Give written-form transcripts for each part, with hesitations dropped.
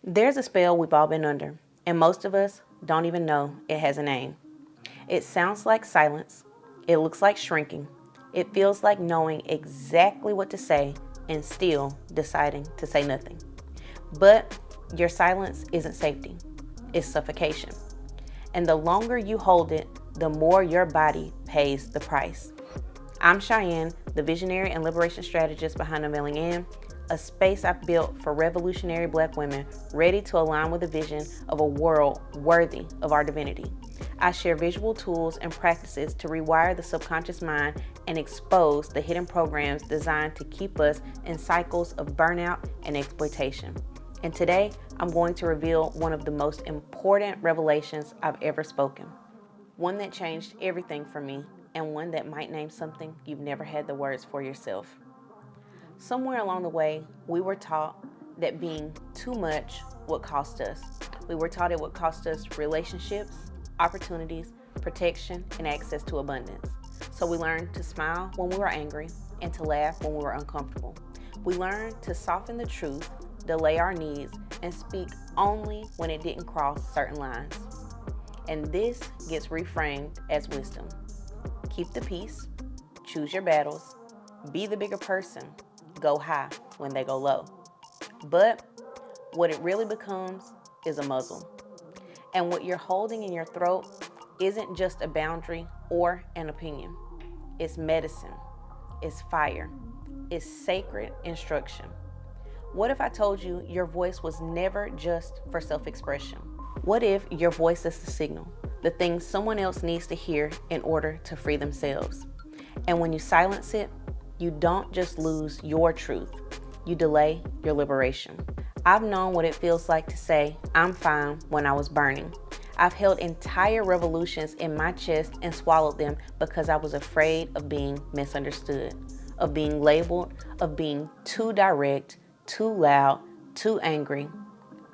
There's a spell we've all been under, and most of us don't even know it has a name. It sounds like silence. It looks like shrinking. It feels like knowing exactly what to say and still deciding to say nothing. But your silence isn't safety, it's suffocation. And the longer you hold it, the more your body pays the price. I'm Cheyenne, the visionary and liberation strategist behind UnveilingAnne, a space I've built for revolutionary Black women ready to align with the vision of a world worthy of our divinity. I share visual tools and practices to rewire the subconscious mind and expose the hidden programs designed to keep us in cycles of burnout and exploitation. And today, I'm going to reveal one of the most important revelations I've ever spoken. One that changed everything for me, and one that might name something you've never had the words for yourself. Somewhere along the way, we were taught that being too much would cost us. We were taught it would cost us relationships, opportunities, protection, and access to abundance. So we learned to smile when we were angry and to laugh when we were uncomfortable. We learned to soften the truth, delay our needs, and speak only when it didn't cross certain lines. And this gets reframed as wisdom. Keep the peace, choose your battles, be the bigger person, go high when they go low. But what it really becomes is a muzzle. And what you're holding in your throat isn't just a boundary or an opinion. It's medicine, it's fire, it's sacred instruction. What if I told you your voice was never just for self-expression? What if your voice is the signal, the thing someone else needs to hear in order to free themselves? And when you silence it, you don't just lose your truth, you delay your liberation. I've known what it feels like to say, I'm fine, when I was burning. I've held entire revolutions in my chest and swallowed them because I was afraid of being misunderstood, of being labeled, of being too direct, too loud, too angry,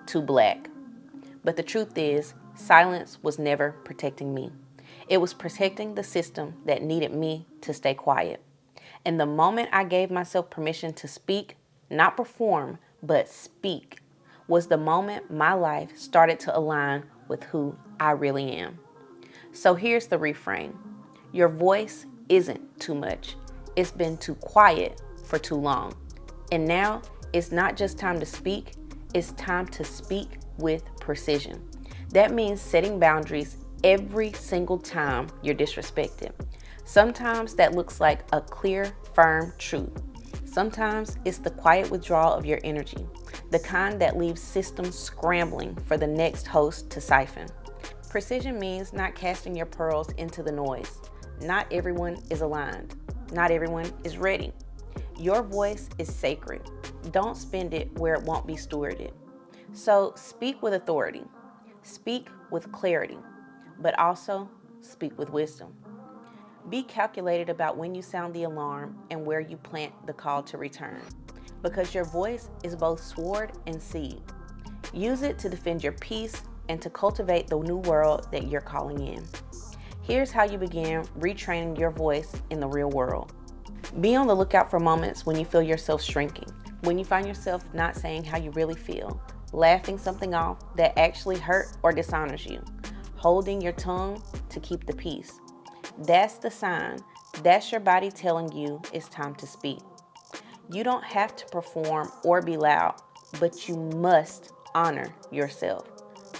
too Black. But the truth is, silence was never protecting me. It was protecting the system that needed me to stay quiet. And the moment I gave myself permission to speak, not perform, but speak, was the moment my life started to align with who I really am. So here's the reframe. Your voice isn't too much. It's been too quiet for too long. And now it's not just time to speak, it's time to speak with precision. That means setting boundaries every single time you're disrespected. Sometimes that looks like a clear, firm truth. Sometimes it's the quiet withdrawal of your energy, the kind that leaves systems scrambling for the next host to siphon. Precision means not casting your pearls into the noise. Not everyone is aligned. Not everyone is ready. Your voice is sacred. Don't spend it where it won't be stewarded. So speak with authority, speak with clarity, but also speak with wisdom. Be calculated about when you sound the alarm and where you plant the call to return, because your voice is both sword and seed. Use it to defend your peace and to cultivate the new world that you're calling in. Here's how you begin retraining your voice in the real world. Be on the lookout for moments when you feel yourself shrinking, when you find yourself not saying how you really feel, laughing something off that actually hurt or dishonors you, holding your tongue to keep the peace. That's the sign. That's your body telling you it's time to speak. You don't have to perform or be loud, but you must honor yourself.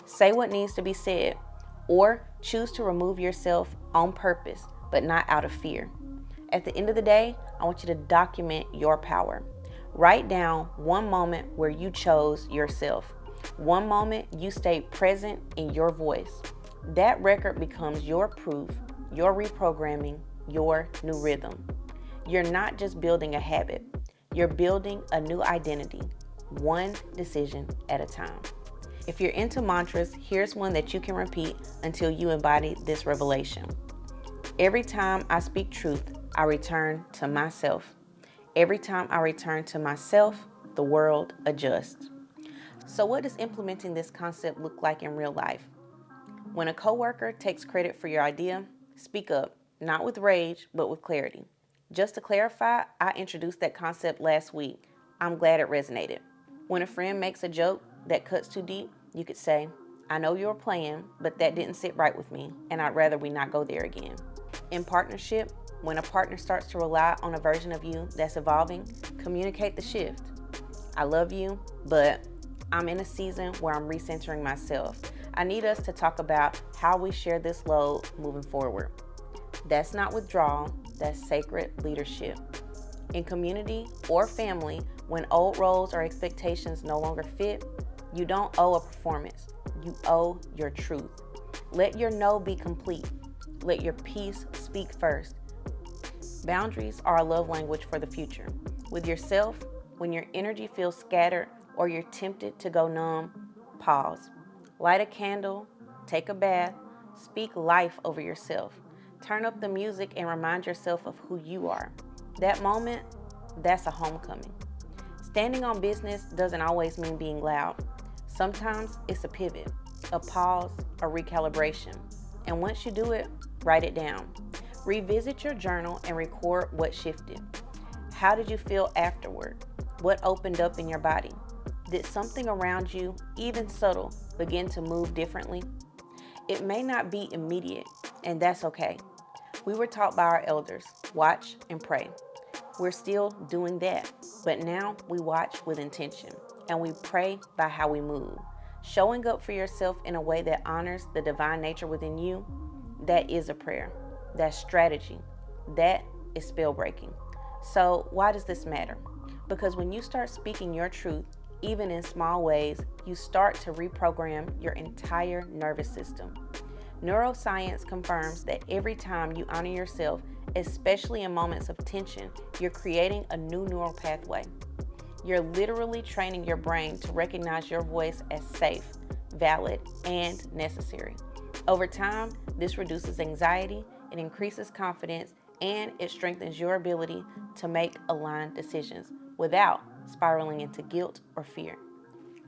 Say what needs to be said, or choose to remove yourself on purpose, but not out of fear. At the end of the day, I want you to document your power. Write down one moment where you chose yourself. One moment you stayed present in your voice. That record becomes your proof, your reprogramming, your new rhythm. You're not just building a habit. You're building a new identity, one decision at a time. If you're into mantras, here's one that you can repeat until you embody this revelation. Every time I speak truth, I return to myself. Every time I return to myself, the world adjusts. So what does implementing this concept look like in real life? When a coworker takes credit for your idea, speak up, not with rage, but with clarity. Just to clarify, I introduced that concept last week. I'm glad it resonated. When a friend makes a joke, that cuts too deep, you could say, I know you're playing, but that didn't sit right with me, and I'd rather we not go there again. In partnership, when a partner starts to rely on a version of you that's evolving, communicate the shift. I love you, but I'm in a season where I'm recentering myself. I need us to talk about how we share this load moving forward. That's not withdrawal, that's sacred leadership. In community or family, when old roles or expectations no longer fit, you don't owe a performance, you owe your truth. Let your no be complete. Let your peace speak first. Boundaries are a love language for the future. With yourself, when your energy feels scattered or you're tempted to go numb, pause. Light a candle, take a bath, speak life over yourself. Turn up the music and remind yourself of who you are. That moment, that's a homecoming. Standing on business doesn't always mean being loud. Sometimes it's a pivot, a pause, a recalibration. And once you do it, write it down. Revisit your journal and record what shifted. How did you feel afterward? What opened up in your body? Did something around you, even subtle, begin to move differently? It may not be immediate, and that's okay. We were taught by our elders, watch and pray. We're still doing that, but now we watch with intention, and we pray by how we move. Showing up for yourself in a way that honors the divine nature within you, that is a prayer. That's strategy. That is spell breaking. So why does this matter? Because when you start speaking your truth, even in small ways, you start to reprogram your entire nervous system. Neuroscience confirms that every time you honor yourself, especially in moments of tension, you're creating a new neural pathway. You're literally training your brain to recognize your voice as safe, valid, and necessary. Over time, this reduces anxiety, it increases confidence, and it strengthens your ability to make aligned decisions without spiraling into guilt or fear.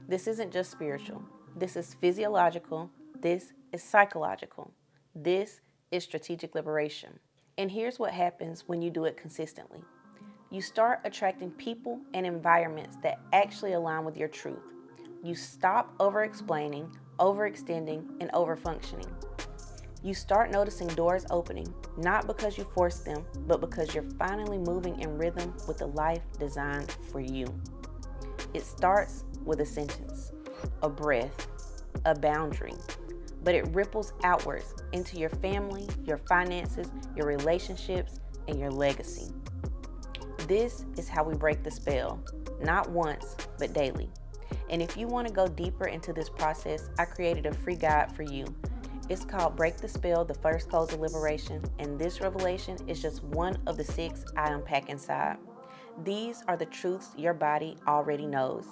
This isn't just spiritual. This is physiological. This is psychological. This is strategic liberation. And here's what happens when you do it consistently. You start attracting people and environments that actually align with your truth. You stop over-explaining, overextending, and over-functioning. You start noticing doors opening, not because you forced them, but because you're finally moving in rhythm with the life designed for you. It starts with a sentence, a breath, a boundary, but it ripples outwards into your family, your finances, your relationships, and your legacy. This is how we break the spell, not once, but daily. And if you want to go deeper into this process, I created a free guide for you. It's called Break the Spell, the First Codes of Liberation, and this revelation is just one of the 6 I unpack inside. These are the truths your body already knows.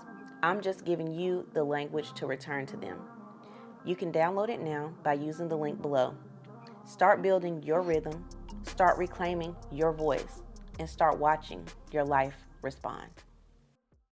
I'm just giving you the language to return to them. You can download it now by using the link below. Start building your rhythm, start reclaiming your voice, and start watching your life respond.